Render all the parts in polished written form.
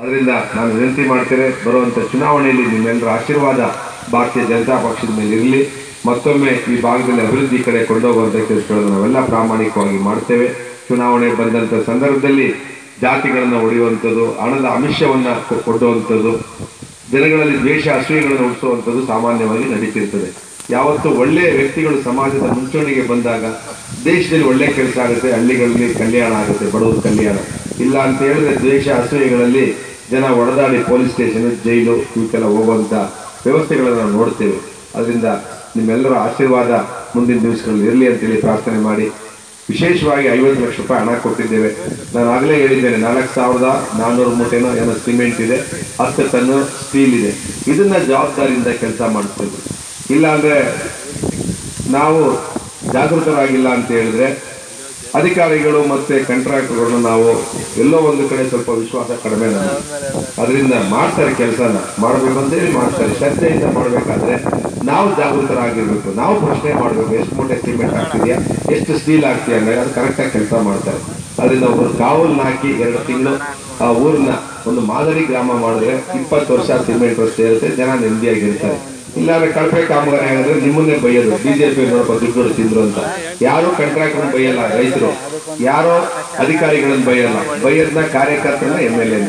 ಅದರಿಂದ ನಾನು ವಿನಂತಿ ಮಾಡ್ತೇನೆ, ಬರುವಂಥ ಚುನಾವಣೆಯಲ್ಲಿ ನಿಮ್ಮೆಲ್ಲರ ಆಶೀರ್ವಾದ ಭಾರತೀಯ ಜನತಾ ಪಕ್ಷದ ಮೇಲೆ ಇರಲಿ. ಮತ್ತೊಮ್ಮೆ ಈ ಭಾಗದಲ್ಲಿ ಅಭಿವೃದ್ಧಿ ಕಡೆ ಕೊಂಡೋಗುವಂಥ ಕೆಲಸಗಳನ್ನು ನಾವೆಲ್ಲ ಪ್ರಾಮಾಣಿಕವಾಗಿ ಮಾಡ್ತೇವೆ. ಚುನಾವಣೆ ಬಂದಂಥ ಸಂದರ್ಭದಲ್ಲಿ ಜಾತಿಗಳನ್ನು ಹೊಡೆಯುವಂಥದ್ದು, ಹಣದ ಆಮಿಷವನ್ನು ಕೊಡುವಂಥದ್ದು, ಜನಗಳಲ್ಲಿ ದ್ವೇಷ ಅಸೂಯೆಗಳನ್ನು ಹುಟ್ಟಿಸುವಂಥದ್ದು ಸಾಮಾನ್ಯವಾಗಿ ನಡೀತಿರ್ತದೆ. ಯಾವತ್ತು ಒಳ್ಳೆಯ ವ್ಯಕ್ತಿಗಳು ಸಮಾಜದ ಮುಂಚೂಣಿಗೆ ಬಂದಾಗ ದೇಶದಲ್ಲಿ ಒಳ್ಳೆಯ ಕೆಲಸ ಆಗುತ್ತೆ, ಹಳ್ಳಿಗಳಲ್ಲಿ ಕಲ್ಯಾಣ ಆಗುತ್ತೆ, ಬಡವರ ಕಲ್ಯಾಣ. ಇಲ್ಲ ಅಂತ ಹೇಳಿದ್ರೆ ದ್ವೇಷ ಅಸೂಯೆಗಳಲ್ಲಿ ಜನ ಒಡೆದಾಡಿ ಪೊಲೀಸ್ ಸ್ಟೇಷನ್, ಜೈಲು ಇವಕ್ಕೆಲ್ಲ ಹೋಗುವಂಥ ವ್ಯವಸ್ಥೆಗಳನ್ನು ನಾವು ನೋಡ್ತೇವೆ. ಅದರಿಂದ ನಿಮ್ಮೆಲ್ಲರ ಆಶೀರ್ವಾದ ಮುಂದಿನ ದಿವಸಗಳಲ್ಲಿ ಇರಲಿ ಅಂತೇಳಿ ಪ್ರಾರ್ಥನೆ ಮಾಡಿ, ವಿಶೇಷವಾಗಿ 50 ಲಕ್ಷ ರೂಪಾಯಿ ಹಣ ಕೊಟ್ಟಿದ್ದೇವೆ. ನಾನು ಆಗಲೇ ಹೇಳಿದ್ದೇನೆ, 4400 ಮೂಟೆನೋ ಏನೋ ಸಿಮೆಂಟ್ ಇದೆ, 10 ಟನ್ ಸ್ಟೀಲ್ ಇದೆ. ಇದನ್ನ ಜವಾಬ್ದಾರಿಯಿಂದ ಕೆಲಸ ಮಾಡಿಸ್ಬೇಕು. ಇಲ್ಲಾಂದರೆ ನಾವು ಜಾಗೃತರಾಗಿಲ್ಲ ಅಂತ ಹೇಳಿದ್ರೆ ಅಧಿಕಾರಿಗಳು ಮತ್ತು ಕಾಂಟ್ರಾಕ್ಟರ್ಗಳನ್ನು ನಾವು ಎಲ್ಲೋ ಒಂದು ಕಡೆ ಸ್ವಲ್ಪ ವಿಶ್ವಾಸ ಕಡಿಮೆ. ಅದರಿಂದ ಮಾಡ್ತಾರೆ, ಕೆಲಸನ ಮಾಡಬೇಕು ಅಂತೇಳಿ ಮಾಡ್ತಾರೆ. ಶ್ರದ್ಧೆಯಿಂದ ಮಾಡಬೇಕಾದ್ರೆ ನಾವು ಜಾಗೃತರಾಗಿರ್ಬೇಕು, ನಾವು ಪ್ರಶ್ನೆ ಮಾಡಬೇಕು. ಎಷ್ಟು ಮೂಟೆ ಸಿಮೆಂಟ್ ಆಗ್ತಿದೆಯಾ, ಎಷ್ಟು ಸ್ಟೀಲ್ ಆಗ್ತೀಯ ಅಂದರೆ ಅದು ಕರೆಕ್ಟಾಗಿ ಕೆಲಸ ಮಾಡ್ತಾರೆ. ಅದರಿಂದ ಒಬ್ಬರು ಕಾವಲನ್ನ ಹಾಕಿ 2 ತಿಂಗಳು ಆ ಊರನ್ನ ಒಂದು ಮಾದರಿ ಗ್ರಾಮ ಮಾಡಿದ್ರೆ 20 ವರ್ಷ ಸಿಮೆಂಟ್ ರಸ್ತೆ ಇರುತ್ತೆ, ಜನ ನೆಮ್ಮದಿಯಾಗಿರ್ತಾರೆ. ಇಲ್ಲಾಂದ್ರೆ ಕಳಪೆ ಕಾಮಗಾರಿ ಆಗಿದ್ರೆ ನಿಮ್ಮನ್ನೇ ಬೈಯೋದು, ಬಿಜೆಪಿ ನೋಡಪ್ಪ ದುಡ್ಡು ತಿಂದ್ರು ಅಂತ. ಯಾರು ಕಾಂಟ್ರಾಕ್ಟರ್ ಬೈಯಲ್ಲ, ರೈತರು ಯಾರೋ ಅಧಿಕಾರಿಗಳನ್ನು ಬೈಯಲ್ಲ, ಬೈಯೋದನ್ನ ಕಾರ್ಯಕರ್ತರನ್ನ MLA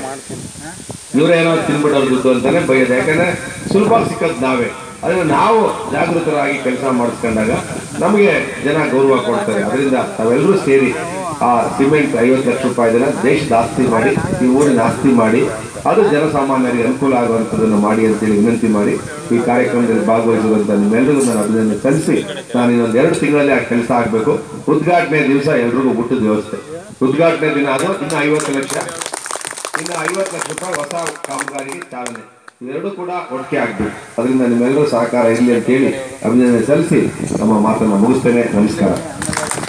ಇವರೇನೋ ತಿನ್ಬಿಡೋರು ದುಡ್ಡು ಅಂತಾನೆ ಬೈಯೋದು. ಯಾಕಂದ್ರೆ ಸುಲಭ ಸಿಕ್ಕದ್ ನಾವೇ. ಅದರಿಂದ ನಾವು ಜಾಗೃತರಾಗಿ ಕೆಲಸ ಮಾಡಿಸ್ಕೊಂಡಾಗ ನಮಗೆ ಜನ ಗೌರವ ಕೊಡ್ತಾರೆ. ಅದರಿಂದ ನಾವೆಲ್ಲರೂ ಸೇರಿ ಆ ಸಿಮೆಂಟ್ 50 ಲಕ್ಷ ರೂಪಾಯಿದನ್ನ ದೇಶದ ಆಸ್ತಿ ಮಾಡಿ, ಈ ಊರಿನ ಆಸ್ತಿ ಮಾಡಿ, ಅದು ಜನಸಾಮಾನ್ಯರಿಗೆ ಅನುಕೂಲ ಆಗುವಂಥದ್ದನ್ನು ಮಾಡಿ ಅಂತೇಳಿ ವಿನಂತಿ ಮಾಡಿ, ಈ ಕಾರ್ಯಕ್ರಮದಲ್ಲಿ ಭಾಗವಹಿಸುವಂಥ ನಿಮ್ಮೆಲ್ಲರಿಗೂ ನಾನು ಅಭಿನಂದನೆ ಸಲ್ಲಿಸಿ, ನಾನು ಇನ್ನೊಂದು 2 ತಿಂಗಳಲ್ಲಿ ಆ ಕೆಲಸ ಆಗಬೇಕು. ಉದ್ಘಾಟನೆ ದಿವಸ ಎಲ್ರಿಗೂ ಊಟದ ವ್ಯವಸ್ಥೆ, ಉದ್ಘಾಟನೆ ದಿನ ಅದು ಇನ್ನು 50 ಲಕ್ಷ ರೂಪಾಯಿ ಹೊಸ ಕಾಮಗಾರಿಗೆ ಚಾಲನೆ, ಇವೆರಡೂ ಕೂಡ ಒಟ್ಟಿಗೆ ಆಗಬೇಕು. ಅದರಿಂದ ನಿಮ್ಮೆಲ್ಲರೂ ಸಹಕಾರ ಇರಲಿ ಅಂತೇಳಿ ಅಭಿನಂದನೆ ಸಲ್ಲಿಸಿ ನಮ್ಮ ಮಾತನ್ನು ಮುಗಿಸ್ತೇನೆ. ನಮಸ್ಕಾರ.